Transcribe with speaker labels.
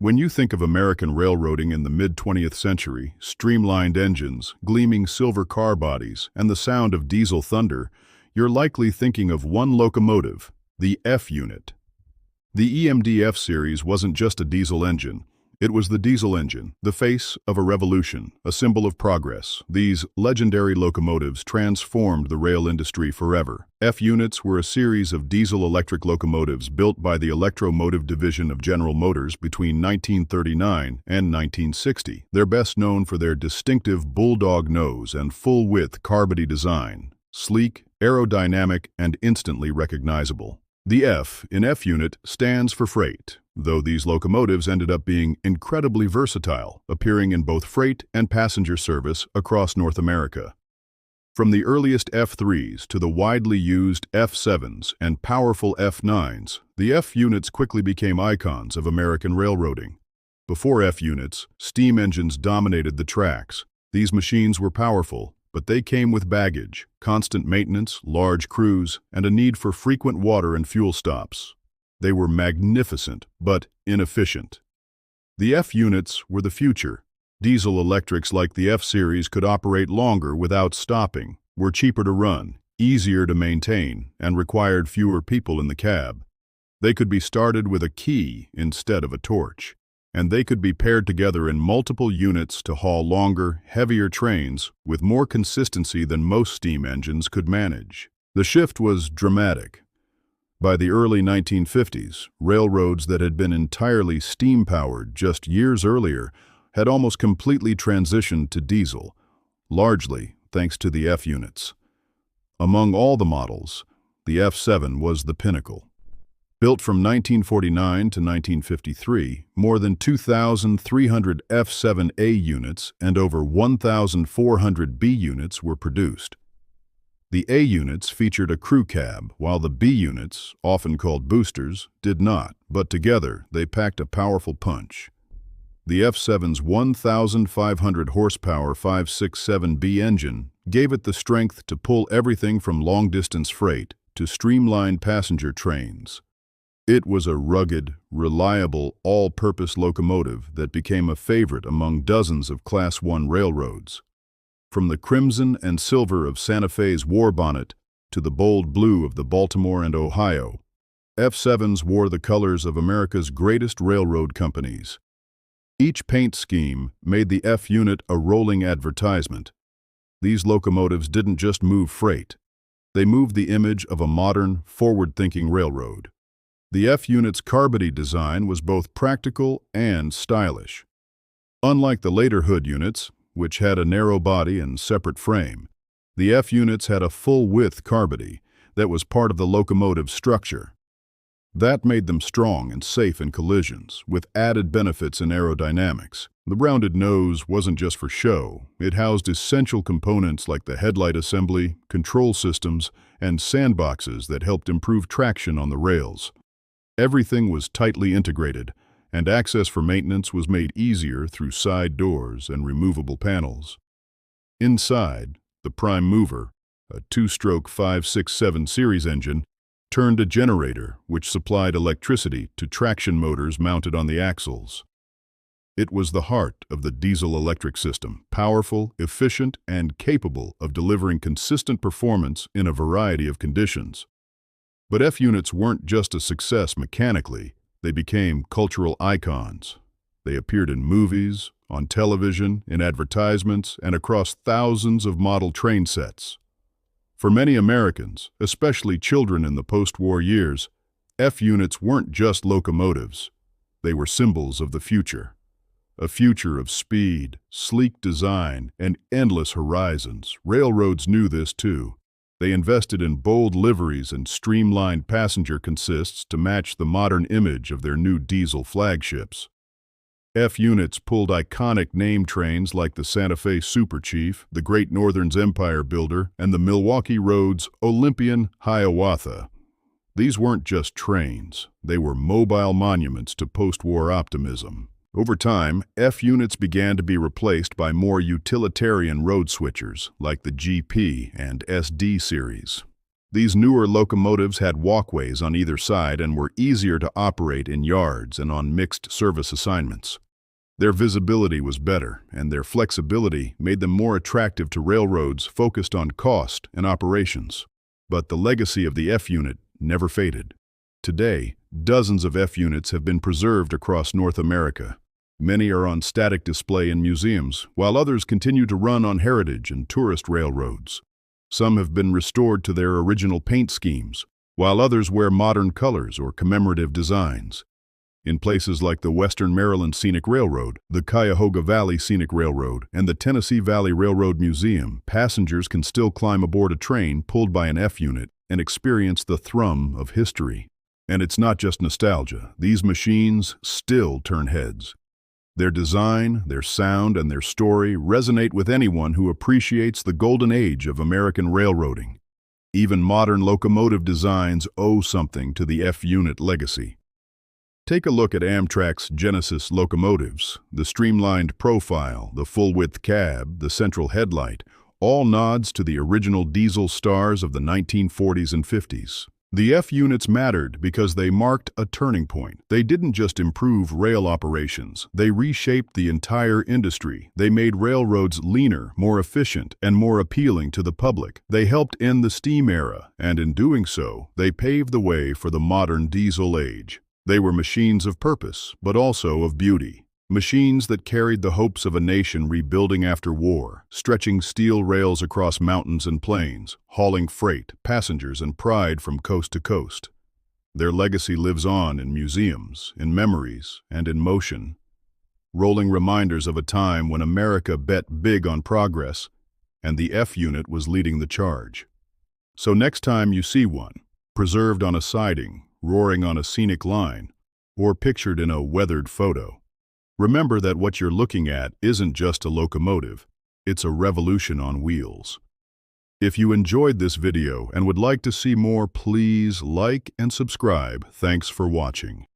Speaker 1: When you think of American railroading in the mid-20th century, streamlined engines, gleaming silver car bodies, and the sound of diesel thunder, you're likely thinking of one locomotive, the F-unit. The EMD F series wasn't just a diesel engine. It was the diesel engine, the face of a revolution, a symbol of progress. These legendary locomotives transformed the rail industry forever. F-units were a series of diesel-electric locomotives built by the electromotive division of General Motors between 1939 and 1960. They're best known for their distinctive bulldog nose and full-width car-body design, sleek, aerodynamic, and instantly recognizable. The F in F-unit stands for freight, though these locomotives ended up being incredibly versatile, appearing in both freight and passenger service across North America. From the earliest F3s to the widely used F7s and powerful F9s, the F-units quickly became icons of American railroading. Before F-units, steam engines dominated the tracks. These machines were powerful, but they came with baggage, constant maintenance, large crews, and a need for frequent water and fuel stops. They were magnificent, but inefficient. The F-units were the future. Diesel electrics like the F-series could operate longer without stopping, were cheaper to run, easier to maintain, and required fewer people in the cab. They could be started with a key instead of a torch, and they could be paired together in multiple units to haul longer, heavier trains with more consistency than most steam engines could manage. The shift was dramatic. By the early 1950s, railroads that had been entirely steam-powered just years earlier had almost completely transitioned to diesel, largely thanks to the F-units. Among all the models, the F7 was the pinnacle. Built from 1949 to 1953, more than 2,300 F7A units and over 1,400 B units were produced. The A units featured a crew cab, while the B units, often called boosters, did not, but together they packed a powerful punch. The F7's 1,500 horsepower 567B engine gave it the strength to pull everything from long-distance freight to streamlined passenger trains. It was a rugged, reliable, all-purpose locomotive that became a favorite among dozens of Class I railroads. From the crimson and silver of Santa Fe's war bonnet to the bold blue of the Baltimore and Ohio, F7s wore the colors of America's greatest railroad companies. Each paint scheme made the F-unit a rolling advertisement. These locomotives didn't just move freight. They moved the image of a modern, forward-thinking railroad. The F-unit's car-body design was both practical and stylish. Unlike the later hood units, which had a narrow body and separate frame, the F-units had a full-width car-body that was part of the locomotive's structure. That made them strong and safe in collisions, with added benefits in aerodynamics. The rounded nose wasn't just for show. It housed essential components like the headlight assembly, control systems, and sandboxes that helped improve traction on the rails. Everything was tightly integrated, and access for maintenance was made easier through side doors and removable panels. Inside, the prime mover, a two-stroke 567 series engine, turned a generator which supplied electricity to traction motors mounted on the axles. It was the heart of the diesel-electric system, powerful, efficient, and capable of delivering consistent performance in a variety of conditions. But F-units weren't just a success mechanically, they became cultural icons. They appeared in movies, on television, in advertisements, and across thousands of model train sets. For many Americans, especially children in the post-war years, F-units weren't just locomotives. They were symbols of the future. A future of speed, sleek design, and endless horizons. Railroads knew this too. They invested in bold liveries and streamlined passenger consists to match the modern image of their new diesel flagships. F-units pulled iconic name trains like the Santa Fe Super Chief, the Great Northern's Empire Builder, and the Milwaukee Road's Olympian Hiawatha. These weren't just trains. They were mobile monuments to post-war optimism. Over time, F-units began to be replaced by more utilitarian road switchers like the GP and SD series. These newer locomotives had walkways on either side and were easier to operate in yards and on mixed service assignments. Their visibility was better, and their flexibility made them more attractive to railroads focused on cost and operations. But the legacy of the F-unit never faded. Today, dozens of F-units have been preserved across North America. Many are on static display in museums, while others continue to run on heritage and tourist railroads. Some have been restored to their original paint schemes, while others wear modern colors or commemorative designs. In places like the Western Maryland Scenic Railroad, the Cuyahoga Valley Scenic Railroad, and the Tennessee Valley Railroad Museum, passengers can still climb aboard a train pulled by an F-unit and experience the thrum of history. And it's not just nostalgia. These machines still turn heads. Their design, their sound, and their story resonate with anyone who appreciates the golden age of American railroading. Even modern locomotive designs owe something to the F-unit legacy. Take a look at Amtrak's Genesis locomotives. The streamlined profile, the full-width cab, the central headlight, all nods to the original diesel stars of the 1940s and 50s. The F-units mattered because they marked a turning point. They didn't just improve rail operations, they reshaped the entire industry. They made railroads leaner, more efficient, and more appealing to the public. They helped end the steam era, and in doing so, they paved the way for the modern diesel age. They were machines of purpose, but also of beauty. Machines that carried the hopes of a nation rebuilding after war, stretching steel rails across mountains and plains, hauling freight, passengers, and pride from coast to coast. Their legacy lives on in museums, in memories, and in motion, rolling reminders of a time when America bet big on progress, and the F-unit was leading the charge. So next time you see one, preserved on a siding, roaring on a scenic line, or pictured in a weathered photo, remember that what you're looking at isn't just a locomotive, it's a revolution on wheels. If you enjoyed this video and would like to see more, please like and subscribe. Thanks for watching.